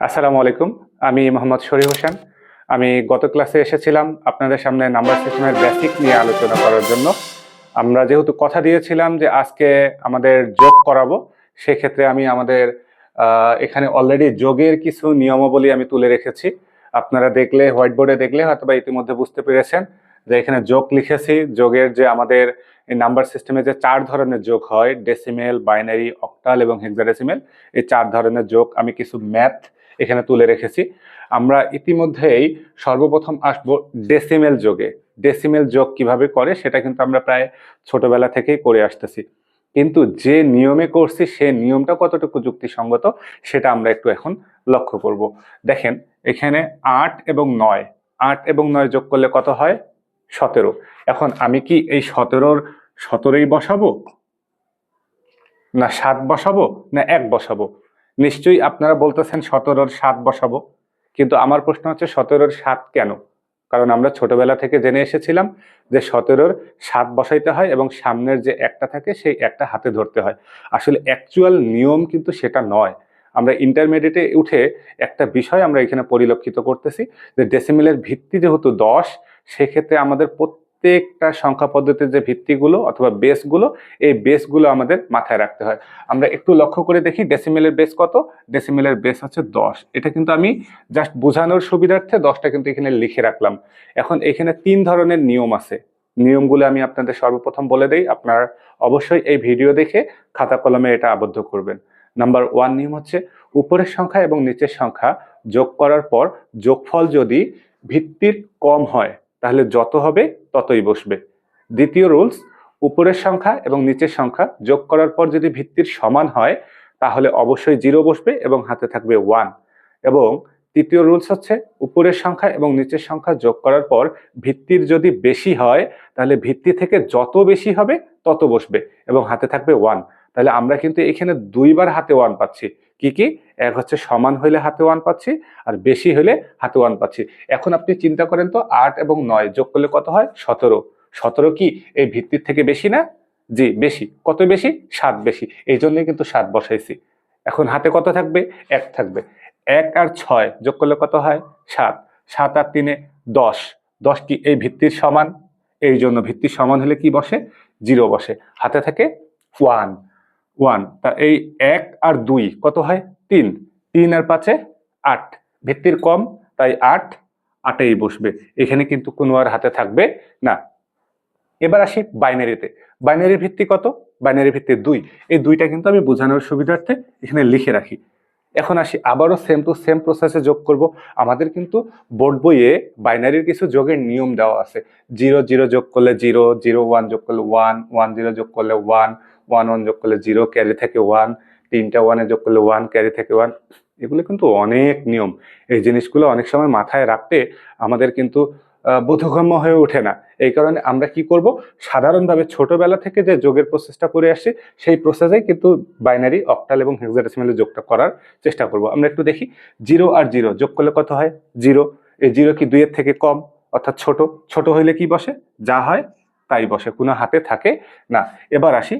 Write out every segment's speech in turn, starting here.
আসসালামু আলাইকুম। আমি মোহাম্মদ শরীফ হোসেন। আমি গত ক্লাসে এসেছিলাম আপনাদের সামনে নাম্বার সিস্টেমের বেসিক নিয়ে আলোচনা করার জন্য। আমরা যেহেতু কথা দিয়েছিলাম যে আজকে আমাদের যোগ করাবো, সেক্ষেত্রে আমি আমাদের এখানে অলরেডি যোগের কিছু নিয়মাবলী আমি তুলে রেখেছি। আপনারা দেখলে হোয়াইট বোর্ডে দেখলে হয়তো বা ইতিমধ্যে বুঝতে পেরেছেন যে এখানে যোগ লিখেছি। যোগের যে আমাদের এই নাম্বার সিস্টেমে যে 4 ধরনের যোগ হয়, ডেসিমেল, বাইনারি, অক্টাল এবং হেক্সাডেসিমেল, এই 4 ধরনের যোগ আমি কিছু ম্যাথ এখানে তুলে রেখেছি। আমরা ইতিমধ্যেই সর্বপ্রথম আসবো ডেসিমেল যোগে। ডেসিমেল যোগ কিভাবে করে সেটা কিন্তু আমরা প্রায় ছোটবেলা থেকেই করে আসতেছি, কিন্তু যে নিয়মে করছি সে নিয়মটা কতটুকু যুক্তিসঙ্গত সেটা আমরা একটু এখন লক্ষ্য করব। দেখেন এখানে 8 এবং 9, 8 এবং 9 যোগ করলে কত হয়? 17। এখন আমি কি এই 17ই বসাবো, না 7 বসাবো, না 1 বসাবো? নিশ্চয়ই আপনারা বলতেছেন 17-র 7 বসাবো, কিন্তু আমার প্রশ্ন হচ্ছে 17-র 7 কেন? কারণ আমরা ছোটবেলা থেকে জেনে এসেছিলাম যে 17-র 7 বসাইতে হয় এবং সামনের যে একটা থাকে সেই একটা হাতে ধরতে হয়। আসলে অ্যাকচুয়াল নিয়ম কিন্তু সেটা নয়। আমরা ইন্টারমিডিয়েটে উঠে একটা বিষয় আমরা এখানে পরিলক্ষিত করতেছি যে ডেসিমেলের ভিত্তি যেহেতু 10, সেক্ষেত্রে আমাদের প্রত্যেকটা সংখ্যা পদ্ধতির যে ভিত্তিগুলো অথবা বেসগুলো, এই বেসগুলো আমাদের মাথায় রাখতে হয়। আমরা একটু লক্ষ্য করে দেখি ডেসিমেলের বেস কত। ডেসিমেলের বেস হচ্ছে 10। এটা কিন্তু আমি জাস্ট বোঝানোর সুবিধার্থে 10টা কিন্তু এখানে লিখে রাখলাম। এখন এখানে 3 ধরনের নিয়ম আছে। নিয়মগুলো আমি আপনাদের সর্বপ্রথম বলে দেই, আপনারা অবশ্যই এই ভিডিও দেখে খাতা কলমে এটা আবদ্ধ করবেন। নাম্বার 1 নিয়ম হচ্ছে উপরের সংখ্যা এবং নিচের সংখ্যা যোগ করার পর যোগফল যদি ভিত্তির কম হয় তাহলে যত হবে ততই বসবে। দ্বিতীয় রুলস, উপরের সংখ্যা এবং নিচের সংখ্যা যোগ করার পর যদি ভিত্তির সমান হয় তাহলে অবশ্যই 0 বসবে এবং হাতে থাকবে 1। এবং তৃতীয় রুলস হচ্ছে উপরের সংখ্যা এবং নিচের সংখ্যা যোগ করার পর ভিত্তির যদি বেশি হয় তাহলে ভিত্তি থেকে যত বেশি হবে তত বসবে এবং হাতে থাকবে 1। তাহলে আমরা কিন্তু এখানে 2বার হাতে 1 পাচ্ছি। কি কি? এক হচ্ছে সমান হইলে হাতে 1 পাচ্ছি, আর বেশি হলে হাতে 1 পাচ্ছি। এখন আপনি চিন্তা করেন তো 8 এবং 9 যোগ করলে কত হয়? 17। 17 কি এই ভিত্তির থেকে বেশি না? জি বেশি। কত বেশি? 7 বেশি। এই জন্যই কিন্তু 7 বসাইছি। এখন হাতে কত থাকবে? 1 থাকবে। 1 আর 6 যোগ করলে কত হয়? 7। 7 আর 3 10। 10 কি এই ভিত্তির সমান? এই জন্য ভিত্তির সমান হলে কি বসে? 0 বসে। হাতে থাকে 1। 1 তা এই 1 আর 2 কত হয়? 3। 3 আর 5 8। ভিত্তির কম তাই 8, 8এই বসবে। এখানে কিন্তু কোনো আর হাতে থাকবে না। এবার আসি বাইনারিতে। বাইনারির ভিত্তি কত? বাইনারির ভিত্তি 2। এই 2টা কিন্তু আমি বোঝানোর সুবিধার্থে এখানে লিখে রাখি। এখন আসি আবারও সেম টু সেম প্রসেসে যোগ করব। আমাদের কিন্তু বোর্ড বইয়ে বাইনারির কিছু যোগের নিয়ম দেওয়া আছে। 0 0 যোগ করলে 0, 0 1 যোগ করলে 1, 1 0 যোগ করলে 1, 1 1 যোগ করলে 0, ক্যারি থেকে 1, 3টা 1 যোগ করলে 1, ক্যারি থেকে 1। এগুলো কিন্তু অনেক নিয়ম। এই জিনিসগুলো অনেক সময় মাথায় রাখতে আমাদের কিন্তু বোধগম্য হয়ে ওঠে না। এই কারণে আমরা কি করব, সাধারণভাবে ছোটবেলা থেকে যে যোগের প্রসেসটা করে আসছি সেই প্রসেসেই কিন্তু বাইনারি, অক্টাল এবং হেক্সাডেসিমালের যোগটা করার চেষ্টা করব। আমরা একটু দেখি 0 আর 0 যোগ করলে কত হয়? 0। এই 0 কি 2 এর থেকে কম অর্থাৎ ছোট? ছোট হইলে কি বসে? যা হয় তাই বসে, কোনো হাতে থাকে না। এবার আসি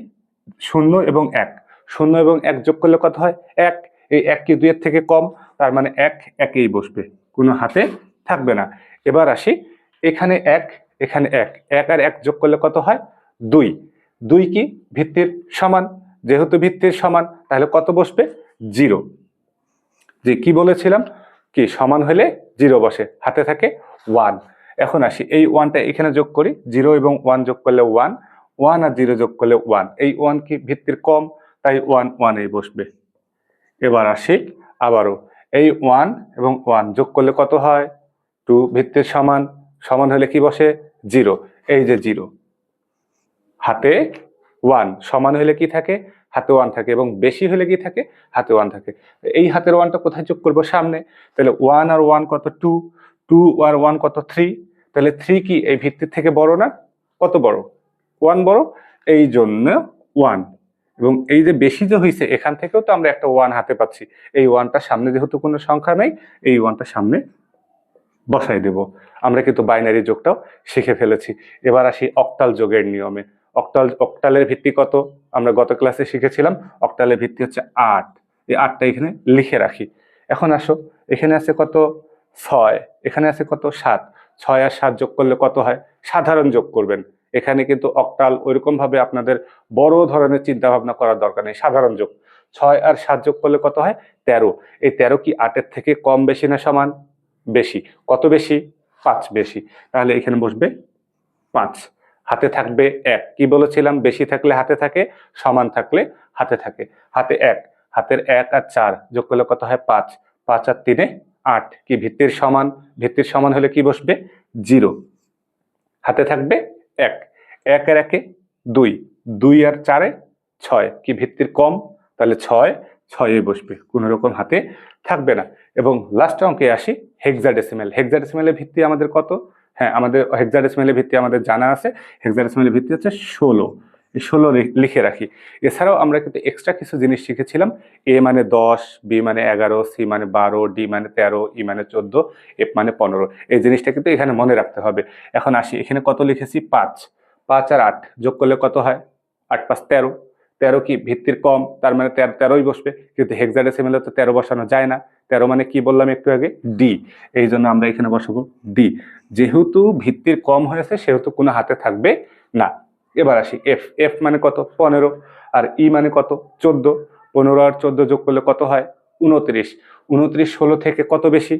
0 এবং 1। 0 এবং 1 যোগ করলে কত হয়? 1। এই 1 কি 2 এর থেকে কম? তার মানে 1 1এই বসবে, কোনো হাতে থাকবে না। এবার আসি এখানে 1, এখানে 1। 1 আর 1 যোগ করলে কত হয়? 2। 2 কি ভিত্তির সমান? যেহেতু ভিত্তির সমান তাহলে কত বসবে? 0। যে কি বলেছিলাম, কি সমান হলে 0 বসে, হাতে থাকে 1। এখন আসি এই 1টা এখানে যোগ করি। 0 এবং 1 যোগ করলে 1, 1 আর 0 যোগ করলে 1। এই 1 কি ভিত্তির কম? তাই 1 1এই বসবে। এবার আসি আবারও এই 1 এবং 1 যোগ করলে কত হয়? 2। ভিত্তির সমান, সমান হলে কি বসে? 0। এই যে 0, হাতে 1। সমান হলে কি থাকে? হাতে 1 থাকে। এবং বেশি হলে কি থাকে? হাতে 1 থাকে। এই হাতের 1টা কোথায় যোগ করবো? সামনে। তাহলে 1 আর 1 কত? 2। 2 আর 1 কত? 3। তাহলে 3 কি এই ভিত্তির থেকে বড় না? কত বড়? 1 বড়। এই জন্য 1। এবং এই যে বেশি যে হয়েছে এখান থেকেও তো আমরা একটা 1 হাতে পাচ্ছি। এই 1টা সামনে যেহেতু কোনো সংখ্যা নাই, এই 1টা সামনে বসাই দেব। আমরা কিন্তু বাইনারি যোগটাও শিখে ফেলেছি। এবার আসি অক্টাল যোগের নিয়মে। অক্টালের ভিত্তি কত? আমরা গত ক্লাসে শিখেছিলাম অক্টালের ভিত্তি হচ্ছে 8। এই 8টা এখানে লিখে রাখি। এখন আসো, এখানে আছে কত 6, এখানে আছে কত 7, 6 আর 7 যোগ করলে কত হয়? সাধারণ যোগ করবেন। এখানে কিন্তু অক্টাল ওইরকম ভাবে আপনাদের বড় ধরনের চিন্তা ভাবনা করার দরকার নেই, সাধারণ যোগ। 6 আর 7 যোগ করলে কত হয়? 13। এই 13 কি 8-এর থেকে কম বেশি না সমান? বেশি। কত বেশি? 5 বেশি। তাহলে এখানে বসবে 5। হাতে থাকবে 1। কি বলেছিলাম? বেশি থাকলে হাতে থাকে, সমান থাকলে হাতে থাকে। হাতে 1, হাতের 1 আর 4 যোগ করলে কত হয়? 5। 5 আর 3-এ 8। কি ভিত্তির সমান? ভিত্তির সমান হলে কি বসবে? 0। হাতে থাকবে 1। 1 আর 1-এ 2। 2 আর 4-এ 6। কি ভিত্তির কম? তাহলে 6, 6-এ বসবে, কোনো রকম হাতে থাকবে না। এবং লাস্ট অঙ্কে আসি, হেক্সাডেসিমেল। হেক্সাডেসিমেলের ভিত্তি আমাদের কত? হ্যাঁ, আমাদের হেক্সাডেসিমেলের ভিত্তি আমাদের জানা আছে। হেক্সাডেসিমেলের ভিত্তি হচ্ছে 16। এই 16 লিখে রাখি। এছাড়াও আমরা কিন্তু এক্সট্রা কিছু জিনিস শিখেছিলাম। এ মানে 10, বি মানে 11, সি মানে 12, ডি মানে 13, ই মানে 14, এফ মানে 15। এই জিনিসটা কিন্তু এখানে মনে রাখতে হবে। এখন আসি, এখানে কত লিখেছি? 5। 5 আর 8 যোগ করলে কত হয়? 8 5 13। 13 কি ভিত্তির কম? তার মানে 13ই বসবে। কিন্তু হেক্সাডেসিমেলে তো 13 বসানো যায় না। 13 মানে কি বললাম একটু আগে? ডি। এই জন্য আমরা এখানে বসাবো ডি। যেহেতু ভিত্তির কম হয়েছে সেহেতু কোনো হাতে থাকবে না। এবার আসি এফ। এফ মানে কত? 15। আর ই মানে কত? 14। 15 আর 14 যোগ করলে কত হয়? 29। 29 16 থেকে কত বেশি?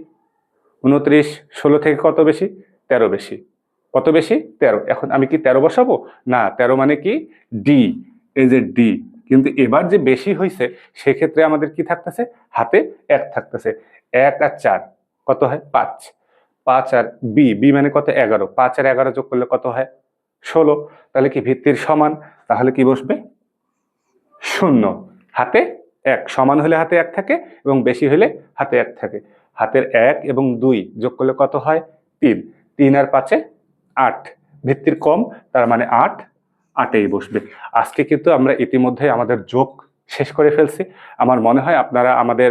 29 16 থেকে কত বেশি? 13 বেশি। কত বেশি? 13। এখন আমি কি 13 বসাবো? না, 13 মানে কি? ডি। এই যে ডি। কিন্তু এবার যে বেশি হয়েছে সেক্ষেত্রে আমাদের কি থাকতেছে? হাতে 1 থাকতেছে। 1 আর 4 কত হয়? 5। 5 আর বি। বি মানে কত? 11। 5 আর 11 যোগ করলে কত হয়? 16। তাহলে কি ভিত্তির সমান? তাহলে কি বসবে? 0। হাতে 1। সমান হলে হাতে 1 থাকে এবং বেশি হলে হাতে 1 থাকে। হাতের 1 এবং 2 যোগ করলে কত হয়? 3। 3 আর 5-এ 8। ভিত্তির কম, তার মানে 8। 8-এই বসবে। আজকে কিন্তু আমরা ইতিমধ্যে আমাদের যোগ শেষ করে ফেলছি। আমার মনে হয় আপনারা আমাদের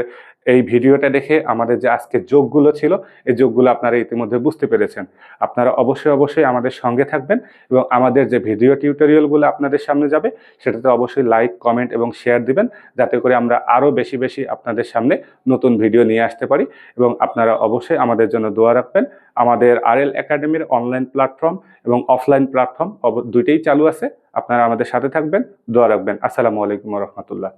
এই ভিডিওটা দেখে আমাদের যে আজকে যোগগুলো ছিল, এই যোগগুলো আপনারা ইতিমধ্যে বুঝতে পেরেছেন। আপনারা অবশ্যই আমাদের সঙ্গে থাকবেন এবং আমাদের যে ভিডিও টিউটোরিয়ালগুলো আপনাদের সামনে যাবে সেটাতে অবশ্যই লাইক, কমেন্ট এবং শেয়ার দিবেন, যাতে করে আমরা আরও বেশি আপনাদের সামনে নতুন ভিডিও নিয়ে আসতে পারি। এবং আপনারা অবশ্যই আমাদের জন্য দোয়া রাখবেন। আমাদের আরএল একাডেমির অনলাইন প্ল্যাটফর্ম এবং অফলাইন প্ল্যাটফর্ম দুইটাই চালু আছে। আপনারা আমাদের সাথে থাকবেন, দোয়া রাখবেন। আসসালামু আলাইকুম ওয়া রাহমাতুল্লাহ।